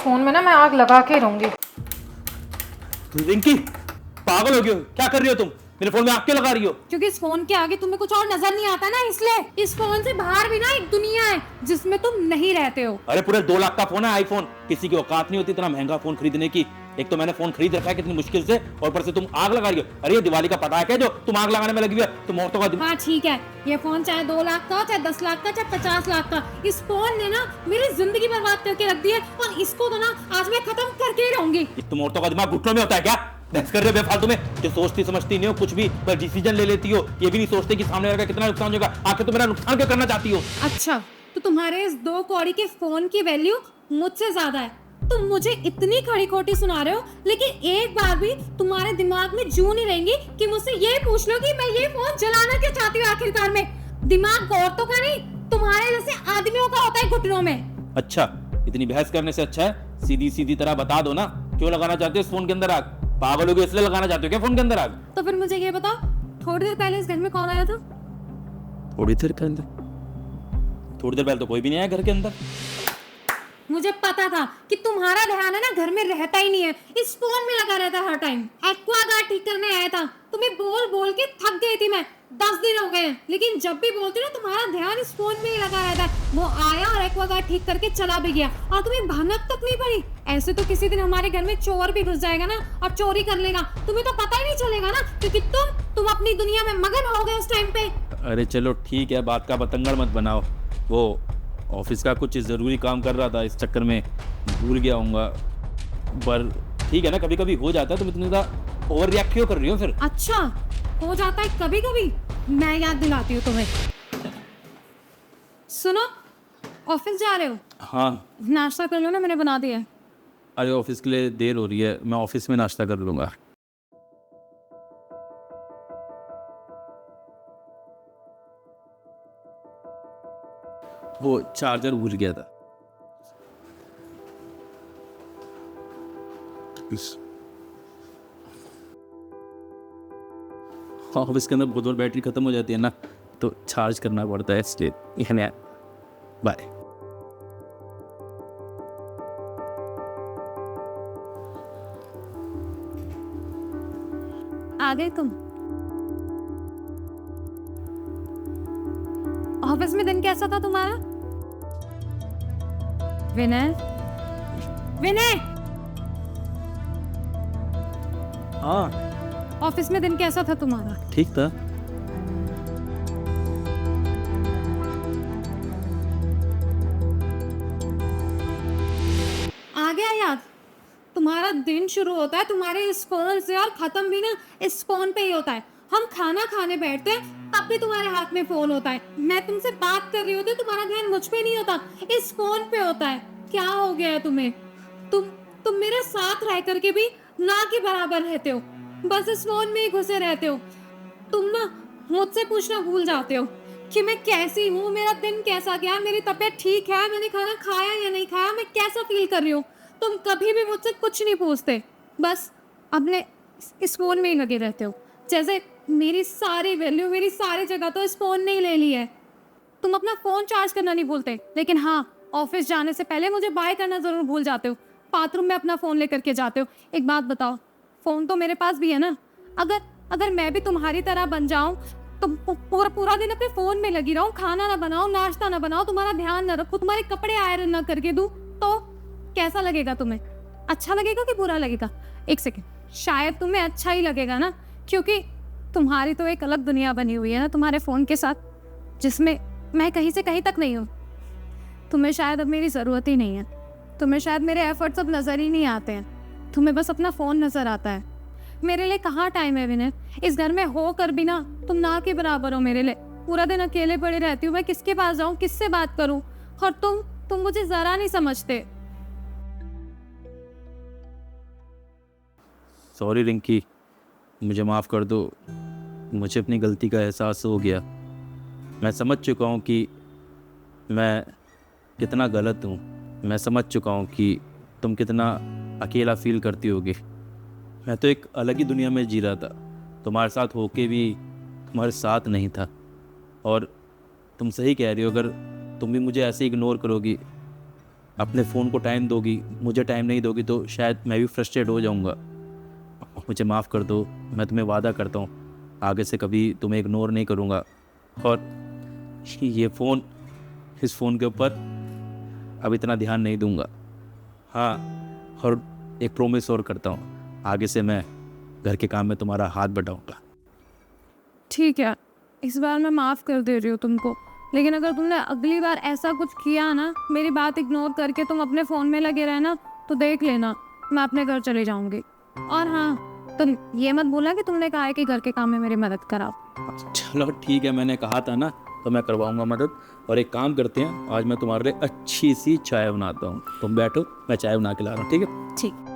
Phone में ना मैं आग लगा के रहूंगी। रिंकी, पागल हो गई हो? क्या कर रही हो तुम? मेरे फोन में आग क्यों लगा रही हो? क्योंकि इस फोन के आगे तुम्हें कुछ और नजर नहीं आता ना, इसलिए। इस फोन से बाहर भी ना एक दुनिया है जिसमें तुम नहीं रहते हो। अरे पूरे 2 लाख का फोन है आईफोन। किसी की औकात नहीं होती इतना महंगा फोन खरीदने की। एक तो मैंने फोन खरीद रखा है कितनी मुश्किल से, और ऊपर से तुम आग लगा रही हो। अरे ये दिवाली का पटाखा है जो तुम आग लगाने में लगी हुई है। तुम औरतों का हाँ ठीक है, ये फोन चाहे 2 लाख का हो, चाहे 10 लाख का, चाहे 50 लाख का, इस फोन ने ना मेरी जिंदगी बर्बाद करके रख दी है, और इसको तो ना आज मैं खत्म करके ही रहूंगी। तुम औरतों का दिमाग घुटनों में होता है क्या? बहस कर रहे हो बेफालतू में, जो सोचती समझती नहीं हो कुछ भी, पर डिसीजन ले लेती हो। ये भी नहीं सोचते कि सामने वाले का कितना नुकसान होगा। आखिर तुम मेरा नुकसान क्यों करना चाहती हो? अच्छा, तो तुम्हारे इस 2 कौड़ी के फोन की वैल्यू मुझसे ज्यादा है। तुम मुझे इतनी खड़ी खोटी सुना रहे हो, लेकिन एक बार भी तुम्हारे दिमाग में जू नहीं रहेंगी कि मुझसे ये पूछ लो कि मैं ये फोन जलाना क्यों चाहती हूँ। आखिरकार में दिमाग औरतों का नहीं, तुम्हारे जैसे आदमियों का होता है घुटनों में। अच्छा, इतनी बहस करने से अच्छा है सीधी सीधी तरह बता दो ना, क्यों लगाना चाहते हो इस फोन के अंदर आग? पागल हो गए इसलिए लगाना चाहते हो क्या फोन के अंदर आग? तो फिर मुझे ये बताओ, थोड़ी देर पहले इस घर में कौन आया था? थोड़ी देर के अंदर? थोड़ी देर पहले तो कोई भी नहीं आया घर के अंदर। मुझे पता था कि तुम्हारा ध्यान है ना घर में रहता ही नहीं है, इस फोन में लगा रहता है हर टाइम। एक्वागार्ड ठीक करने आया था, तुम्हें बोल बोल के थक गई थी मैं। 10 दिन हो गए हैं, लेकिन जब भी बोलती हूँ ना तुम्हारा ध्यान इस फोन में ही लगा रहता है। वो आया और एक्वागार्ड ठीक करके चला भी गया, और तुम्हें भनक तक नहीं पड़ी। ऐसे तो किसी दिन हमारे घर में चोर भी घुस जाएगा ना और चोरी कर लेगा, तुम्हें तो पता ही नहीं चलेगा ना, क्योंकि तुम अपनी दुनिया में मगन हो गए उस टाइम पे। अरे चलो ठीक है, बात का बतंगड़ मत बनाओ। वो ऑफिस का कुछ ज़रूरी काम कर रहा था, इस चक्कर में भूल गया हूँगा। पर ठीक है ना, कभी कभी हो जाता है। तुम इतनी ज़्यादा ओवर रिएक्ट क्यों कर रही हो फिर? अच्छा, हो जाता है कभी कभी, मैं याद दिलाती हूँ तुम्हें। सुनो, ऑफिस जा रहे हो? हाँ। नाश्ता कर लो ना, मैंने बना दिया है। अरे ऑफिस के लिए देर हो रही है, मैं ऑफिस में नाश्ता कर लूँगा। वो चार्जर भूल गया था। ऑफिस के अंदर बहुत बार बैटरी खत्म हो जाती है ना, तो चार्ज करना पड़ता है, इसलिए बाय। आ गए तुम? ऑफिस में दिन कैसा था तुम्हारा? विनय, विनय, हाँ ऑफिस में दिन कैसा था तुम्हारा? ठीक था। आ गया याद? तुम्हारा दिन शुरू होता है तुम्हारे इस फोन से, और खत्म भी ना इस फोन पे ही होता है। हम खाना खाने बैठते हैं तब भी तुम्हारे हाथ में फोन होता है। मैं तुमसे बात कर रही होती, तुम्हारा ध्यान मुझ पे नहीं होता, इस फोन पे होता है। क्या हो गया है तुम्हें? तुम मेरे साथ रह करके भी ना के बराबर रहते हो, बस इस फोन में ही घुसे रहते हो। तुम ना मुझसे पूछना भूल जाते हो कि मैं कैसी हूँ, मेरा दिन कैसा गया, मेरी तबीयत ठीक है, मैंने खाना खाया या नहीं खाया, मैं कैसा फील कर रही हूँ। तुम कभी भी मुझसे कुछ नहीं पूछते, बस अपने इस फोन में ही लगे रहते हो, जैसे मेरी सारी वैल्यू, मेरी सारी जगह तो इस फोन ने ही ले ली है। तुम अपना फोन चार्ज करना नहीं भूलते, लेकिन हाँ, ऑफिस जाने से पहले मुझे बाय करना जरूर भूल जाते हो। बाथरूम में अपना फोन लेकर के जाते हो। एक बात बताओ, फोन तो मेरे पास भी है ना। अगर मैं भी तुम्हारी तरह बन जाऊं तो पूरा दिन अपने फोन में लगी रहूं, खाना ना बनाऊं, नाश्ता ना बनाऊं, तुम्हारा ध्यान ना रखूं, तुम्हारे कपड़े आयरन ना करके दूं, तो कैसा लगेगा तुम्हें? अच्छा लगेगा कि बुरा लगेगा? एक सेकेंड, शायद तुम्हें अच्छा ही लगेगा ना, क्योंकि तुम्हारी तो एक अलग दुनिया बनी हुई है ना तुम्हारे फोन के साथ, जिसमें मैं कहीं से कहीं तक नहीं हूँ। तुम्हें शायद अब मेरी ज़रूरत ही नहीं है, तुम्हें शायद मेरे एफर्ट्स अब नज़र ही नहीं आते हैं, तुम्हें बस अपना फ़ोन नज़र आता है। मेरे लिए कहाँ टाइम है विनय? इस घर में हो कर भी ना तुम ना के बराबर हो मेरे लिए। पूरा दिन अकेले पड़े रहती हूँ, मैं किसके पास जाऊँ, किससे बात करूँ, और तुम मुझे ज़रा नहीं समझते। सॉरी रिंकी, मुझे माफ़ कर दो। मुझे अपनी गलती का एहसास हो गया। मैं समझ चुका हूँ कि मैं कितना गलत हूँ। मैं समझ चुका हूँ कि तुम कितना अकेला फील करती होगी। मैं तो एक अलग ही दुनिया में जी रहा था, तुम्हारे साथ होके भी तुम्हारे साथ नहीं था। और तुम सही कह रही हो, अगर तुम भी मुझे ऐसे इग्नोर करोगी अपने फ़ोन को टाइम दोगी, मुझे टाइम नहीं दोगी तो शायद मैं भी फ्रस्ट्रेट हो जाऊँगा। मुझे माफ़ कर दो, मैं तुम्हें वादा करता हूँ आगे से कभी तुम्हें इग्नोर नहीं करूँगा, और ये फ़ोन, इस फ़ोन के ऊपर अब इतना ध्यान नहीं दूँगा। हाँ, और एक प्रॉमिस और करता हूँ, आगे से मैं घर के काम में तुम्हारा हाथ बटाऊँगा। ठीक है, इस बार मैं माफ़ कर दे रही हूँ तुमको, लेकिन अगर तुमने अगली बार ऐसा कुछ किया ना, मेरी बात इग्नोर करके तुम अपने फ़ोन में लगे रहना, तो देख लेना मैं अपने घर चली जाऊँगी। और हाँ, तुम ये मत बोलना कि तुमने कहा है कि घर के काम में मेरी मदद कराओ। चलो ठीक है, मैंने कहा था ना, तो मैं करवाऊँगा मदद। और एक काम करते हैं, आज मैं तुम्हारे लिए अच्छी सी चाय बनाता हूँ, तुम बैठो, मैं चाय बना के ला रहा हूँ, ठीक है? ठीक।